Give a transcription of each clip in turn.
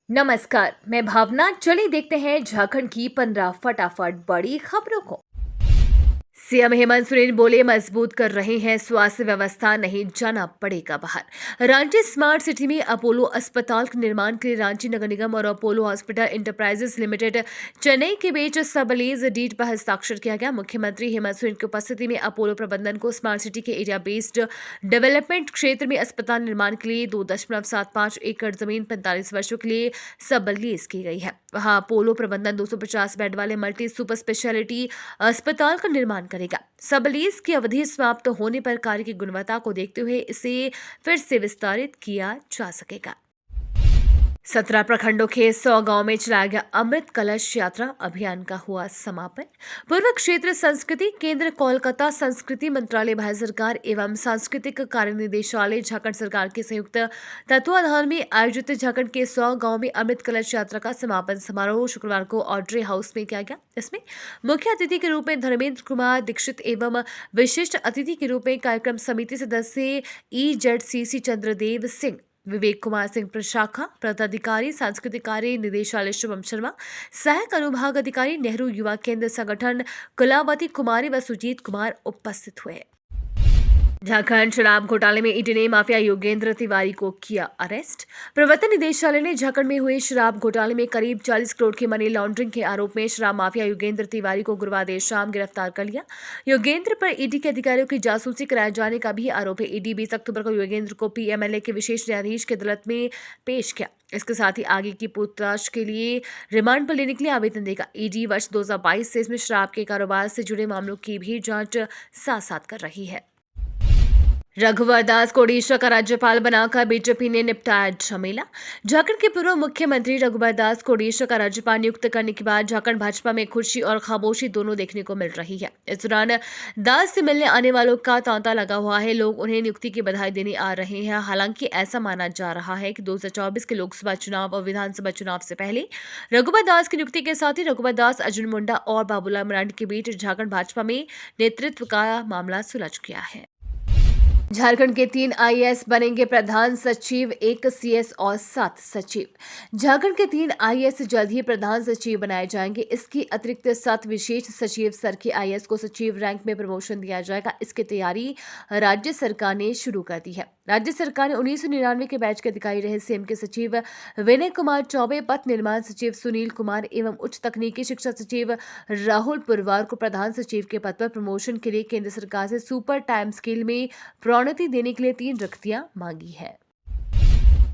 नमस्कार, मैं भावना। चलिए देखते हैं झारखंड की 15 फटाफट बड़ी खबरों को। सीएम हेमंत सोरेन बोले, मजबूत कर रहे हैं स्वास्थ्य व्यवस्था, नहीं जाना पड़ेगा बाहर। रांची स्मार्ट सिटी में अपोलो अस्पताल के निर्माण के लिए रांची नगर निगम और Apollo hospital enterprises limited Chennai के बीच सबलीज डीड पर हस्ताक्षर किया गया। मुख्यमंत्री हेमंत सोरेन की उपस्थिति में अपोलो प्रबंधन को स्मार्ट सिटी के एरिया बेस्ड डेवलपमेंट क्षेत्र में अस्पताल निर्माण के लिए 2.75 एकड़ जमीन 45 वर्षों के लिए सबलीज की गई है। वहां अपोलो प्रबंधन 250 बेड वाले मल्टी सुपर स्पेशलिटी अस्पताल का निर्माण करेगा। सबलीज की अवधि समाप्त होने पर कार्य की गुणवत्ता को देखते हुए इसे फिर से विस्तारित किया जा सकेगा। 17 प्रखंडों के 100 गांव में चलाया गया अमृत कलश यात्रा अभियान का हुआ समापन। पूर्व क्षेत्र संस्कृति केंद्र कोलकाता, संस्कृति मंत्रालय, भारत सरकार एवं सांस्कृतिक कार्य निदेशालय झारखंड सरकार के संयुक्त तत्वाधान में आयोजित झारखंड के 100 गांव में अमृत कलश यात्रा का समापन समारोह शुक्रवार को ऑड्रे हाउस में किया गया। इसमें मुख्य अतिथि के रूप में धर्मेंद्र कुमार दीक्षित एवं विशिष्ट अतिथि के रूप में कार्यक्रम समिति सदस्य EZCC चंद्रदेव सिंह, विवेक कुमार सिंह प्रशाखा पदाधिकारी, सांस्कृतिक कार्य निदेशालय शुभम शर्मा, सहायक अनुभाग अधिकारी नेहरू युवा केंद्र संगठन कलावती कुमारी व सुजीत कुमार उपस्थित हुए। झारखंड शराब घोटाले में ईडी ने माफिया योगेंद्र तिवारी को किया अरेस्ट। प्रवर्तन निदेशालय ने झारखंड में हुए शराब घोटाले में करीब 40 करोड़ की मनी लॉन्ड्रिंग के आरोप में शराब माफिया योगेंद्र तिवारी को गुरुवार देर शाम गिरफ्तार कर लिया। योगेंद्र पर ईडी के अधिकारियों की जासूसी कराए जाने का भी आरोप है। ईडी 20 अक्टूबर को योगेंद्र को PMLA के विशेष न्यायाधीश की अदालत में पेश किया। इसके साथ ही आगे की पूछताछ के लिए रिमांड पर लेने के लिए आवेदन देगा। ईडी वर्ष 2022 से इसमें शराब के कारोबार से जुड़े मामलों की भी जांच साथ साथ कर रही है। रघुवर दास को ओडिशा का राज्यपाल बनाकर बीजेपी ने निपटाया झमेला। झारखंड के पूर्व मुख्यमंत्री रघुवर दास को ओडिशा का राज्यपाल नियुक्त करने के बाद झारखंड भाजपा में खुशी और खामोशी दोनों देखने को मिल रही है। इस दौरान दास से मिलने आने वालों का तांता लगा हुआ है। लोग उन्हें नियुक्ति की बधाई देने आ रहे हैं। हालांकि ऐसा माना जा रहा है कि 2024 के लोकसभा चुनाव और विधानसभा चुनाव से पहले रघुवर दास की नियुक्ति के साथ ही रघुवर दास, अर्जुन मुंडा और बाबूलाल मरांडी के बीच झारखंड भाजपा में नेतृत्व का मामला सुलझ गया है। झारखंड के 3 IAS बनेंगे प्रधान सचिव, 1 CS और 7 सचिव। झारखंड के 3 IAS जल्द ही प्रधान सचिव बनाए जाएंगे। इसकी अतिरिक्त 7 विशेष सचिव स्तर के IAS को सचिव रैंक में प्रमोशन दिया जाएगा। इसकी तैयारी राज्य सरकार ने शुरू कर दी है। राज्य सरकार ने 1999 के बैच के अधिकारी रहे CM के सचिव विनय कुमार चौबे, पथ निर्माण सचिव सुनील कुमार एवं उच्च तकनीकी शिक्षा सचिव राहुल पुरवार को प्रधान सचिव के पद पर प्रमोशन के लिए केंद्र सरकार से सुपर टाइम स्केल में प्रोन्नति देने के लिए 3 रिक्तियां मांगी है।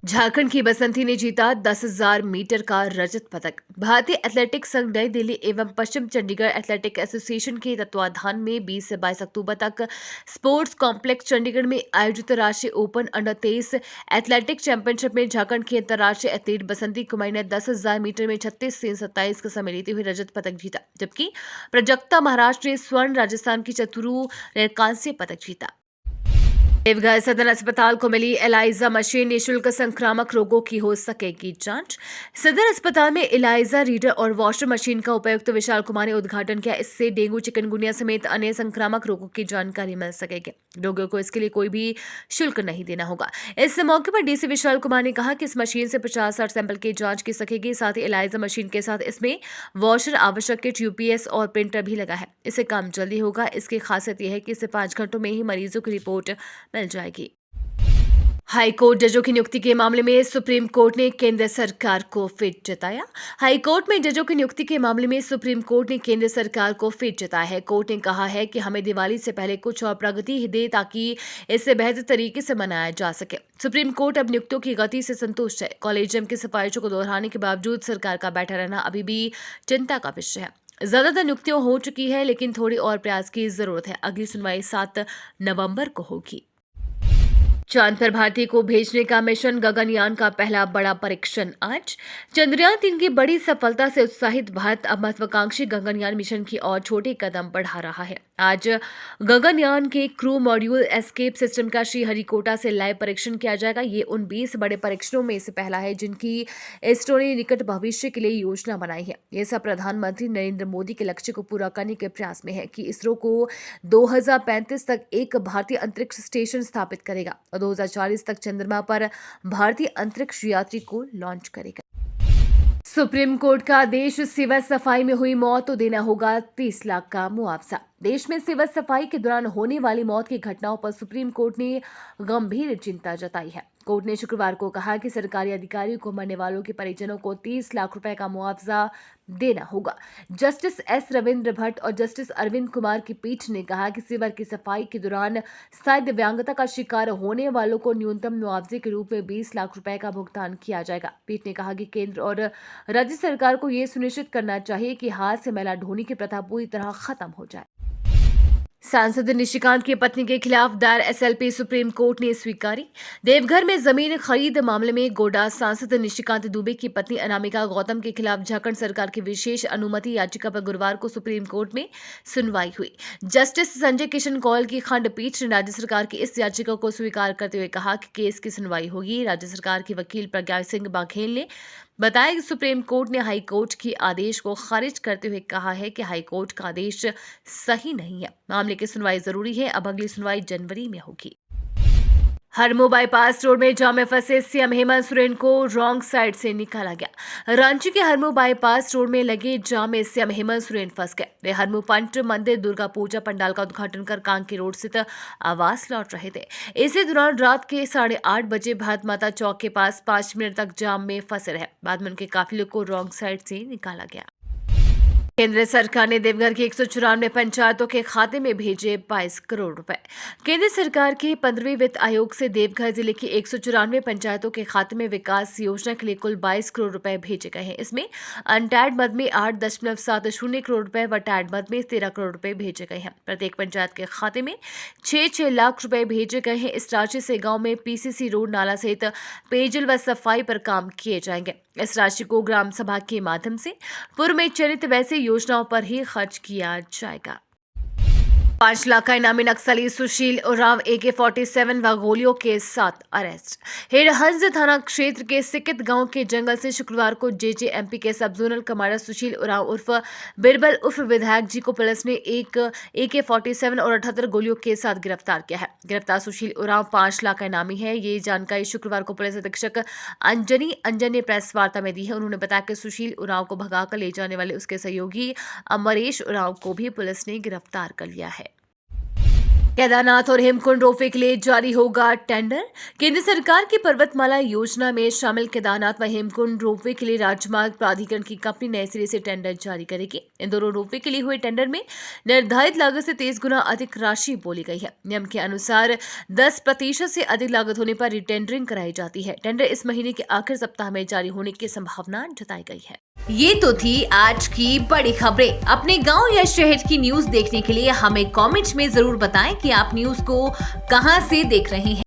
झारखंड की बसंती ने जीता 10,000 मीटर का रजत पदक। भारतीय एथलेटिक्स संघ नई दिल्ली एवं पश्चिम चंडीगढ़ एथलेटिक एसोसिएशन के तत्वाधान में 20 से 22 अक्टूबर तक स्पोर्ट्स कॉम्प्लेक्स चंडीगढ़ में आयोजित राष्ट्रीय ओपन अंडर 23 एथलेटिक चैंपियनशिप में झारखंड की अंतर्राष्ट्रीय एथलीट बसंती कुमारी ने 10,000 मीटर में 36 से 27 का समय लेते हुए रजत पदक जीता, जबकि प्रजक्ता महाराष्ट्र ने स्वर्ण, राजस्थान की चतुरू ने कांस्य पदक जीता। देवघर सदर अस्पताल को मिली एलाइजा मशीन, निःशुल्क संक्रामक रोगों की हो सकेगी जांच। सदर अस्पताल में एलाइजा रीडर और वॉशर मशीन का उपायुक्त विशाल कुमार ने उद्घाटन किया। इससे डेंगू, चिकनगुनिया समेत अन्य संक्रामक रोगों की जानकारी मिल सकेगी। रोगियों को इसके लिए कोई भी शुल्क नहीं देना होगा। इस मौके पर DC विशाल कुमार ने कहा कि इस मशीन से 50-60 सैंपल की जांच की सकेगी। साथ ही एलाइजा मशीन के साथ इसमें वॉशर, आवश्यक किट, UPS और प्रिंटर भी लगा है। इससे काम जल्दी होगा। इसकी खासियत यह है कि इससे 5 घंटों में ही मरीजों की रिपोर्ट मिल जाएगी। हाई कोर्ट जजों की नियुक्ति के मामले में सुप्रीम कोर्ट ने केंद्र सरकार को फिट जताया। हाई कोर्ट में जजों की नियुक्ति के मामले में सुप्रीम कोर्ट ने केंद्र सरकार को फिट जताया है। कोर्ट ने कहा है कि हमें दिवाली से पहले कुछ और प्रगति दे ताकि इसे बेहतर तरीके से मनाया जा सके। सुप्रीम कोर्ट अब नियुक्तियों की गति से संतुष्ट है। कॉलेजियम की सिफारिशों को दोहराने के बावजूद सरकार का बैठा रहना अभी भी चिंता का विषय है। ज्यादातर नियुक्तियां हो चुकी है, लेकिन थोड़ी और प्रयास की जरूरत है। अगली सुनवाई 7 नवंबर को होगी। चांद पर भारतीय को भेजने का मिशन, गगनयान का पहला बड़ा परीक्षण आज। चंद्रयान 3 की बड़ी सफलता से उत्साहित भारत अब महत्वाकांक्षी गगनयान मिशन की ओर छोटे कदम बढ़ा रहा है। आज गगनयान के क्रू मॉड्यूल एस्केप सिस्टम का श्रीहरिकोटा से लाइव परीक्षण किया जाएगा। ये उन 20 बड़े परीक्षणों में से पहला है जिनकी इसरो ने निकट भविष्य के लिए योजना बनाई है। ये सब प्रधानमंत्री नरेंद्र मोदी के लक्ष्य को पूरा करने के प्रयास में है कि इसरो को 2035 तक एक भारतीय अंतरिक्ष स्टेशन स्थापित करेगा और 2040 तक चंद्रमा पर भारतीय अंतरिक्ष यात्री को लॉन्च करेगा। सुप्रीम कोर्ट का आदेश, सिविल सफाई में हुई मौत तो देना होगा 30 लाख का मुआवजा। देश में सिविल सफाई के दौरान होने वाली मौत की घटनाओं पर सुप्रीम कोर्ट ने गंभीर चिंता जताई है। कोर्ट ने शुक्रवार को कहा कि सरकारी अधिकारियों को मरने वालों के परिजनों को 30 लाख रुपए का मुआवजा देना होगा। जस्टिस एस रविंद्र भट्ट और जस्टिस अरविंद कुमार की पीठ ने कहा कि सिविल की सफाई के दौरान स्थायी दिव्यांगता का शिकार होने वालों को न्यूनतम मुआवजे के रूप में 20 लाख रुपए का भुगतान किया जाएगा। पीठ ने कहा कि केंद्र और राज्य सरकार को यह सुनिश्चित करना चाहिए कि हाथ से मैला ढोने की प्रथा पूरी तरह खत्म हो जाए। सांसद निशिकांत की पत्नी के खिलाफ दायर एसएलपी सुप्रीम कोर्ट ने स्वीकारी। देवघर में जमीन खरीद मामले में गोड्डा सांसद निशिकांत दुबे की पत्नी अनामिका गौतम के खिलाफ झारखंड सरकार की विशेष अनुमति याचिका पर गुरुवार को सुप्रीम कोर्ट में सुनवाई हुई। जस्टिस संजय किशन कौल की खंडपीठ ने राज्य सरकार की इस याचिका को स्वीकार करते हुए कहा कि केस की सुनवाई होगी। राज्य सरकार के वकील प्रज्ञा सिंह बाघेल ने बताया कि सुप्रीम कोर्ट ने हाई कोर्ट के आदेश को खारिज करते हुए कहा है कि हाई कोर्ट का आदेश सही नहीं है। मामले की सुनवाई जरूरी है। अब अगली सुनवाई जनवरी में होगी। हरमू बाईपास रोड में जाम में फंसे सीएम हेमंत सोरेन को रॉन्ग साइड से निकाला गया। रांची के हरमू बाईपास रोड में लगे जाम में सीएम हेमंत सोरेन फंस गए। वे हरमू पंच मंदिर दुर्गा पूजा पंडाल का उद्घाटन कर कांके रोड स्थित आवास लौट रहे थे। इसी दौरान रात के 8:30 बजे भारत माता चौक के पास 5 मिनट तक जाम में फंसे रहे। बाद में उनके काफिले को रॉन्ग साइड से निकाला गया। केंद्र सरकार ने देवघर की 194 पंचायतों के खाते में भेजे 22 करोड़ रुपए। केंद्र सरकार के 15वें वित्त आयोग से देवघर जिले की 194 पंचायतों के खाते में विकास योजना के लिए कुल 22 करोड़ रुपए भेजे गए हैं। इसमें अनटैड मद में 8.70 करोड़ रुपए व टैड मद में 13 करोड़ रुपए भेजे गए हैं। प्रत्येक पंचायत के खाते में 6-6 लाख रुपए भेजे गए हैं। इस राशि से गाँव में पीसीसी रोड, नाला सहित पेयजल व सफाई पर काम किए जाएंगे। इस राशि को ग्राम सभा के माध्यम से पूर्व में चयनित वैसे योजनाओं पर ही खर्च किया जाएगा। 5 लाख का इनामी नक्सली सुशील उरांव AK-47 व गोलियों के साथ अरेस्ट। हेडहंज थाना क्षेत्र के सिकित गांव के जंगल से शुक्रवार को JJMP के सब जोनल कमांडर सुशील उरांव उर्फ बिरबल उर्फ विधायक जी को पुलिस ने एक AK-47 और 78 गोलियों के साथ गिरफ्तार किया है। गिरफ्तार सुशील उरांव 5 लाख का इनामी है। ये जानकारी शुक्रवार को पुलिस अधीक्षक अंजन ने प्रेस वार्ता में दी है। उन्होंने बताया कि सुशील उरांव को भगाकर ले जाने वाले उसके सहयोगी अमरेश उरांव को भी पुलिस ने गिरफ्तार कर लिया है। केदारनाथ और हेमकुंड रोपवे के लिए जारी होगा टेंडर। केंद्र सरकार की पर्वतमाला योजना में शामिल केदारनाथ व हेमकुंड रोपवे के लिए राजमार्ग प्राधिकरण की कंपनी नए सिरे से टेंडर जारी करेगी। इन दोनों रोपवे के लिए हुए टेंडर में निर्धारित लागत से 23 गुना अधिक राशि बोली गई है। नियम के अनुसार 10% से अधिक लागत होने पर रिटेंडरिंग कराई जाती है। टेंडर इस महीने के आखिरी सप्ताह में जारी होने की संभावना जताई गई है। ये तो थी आज की बड़ी खबरें। अपने गांव या शहर की न्यूज देखने के लिए हमें कमेंट्स में जरूर बताएं कि आप न्यूज को कहां से देख रहे हैं।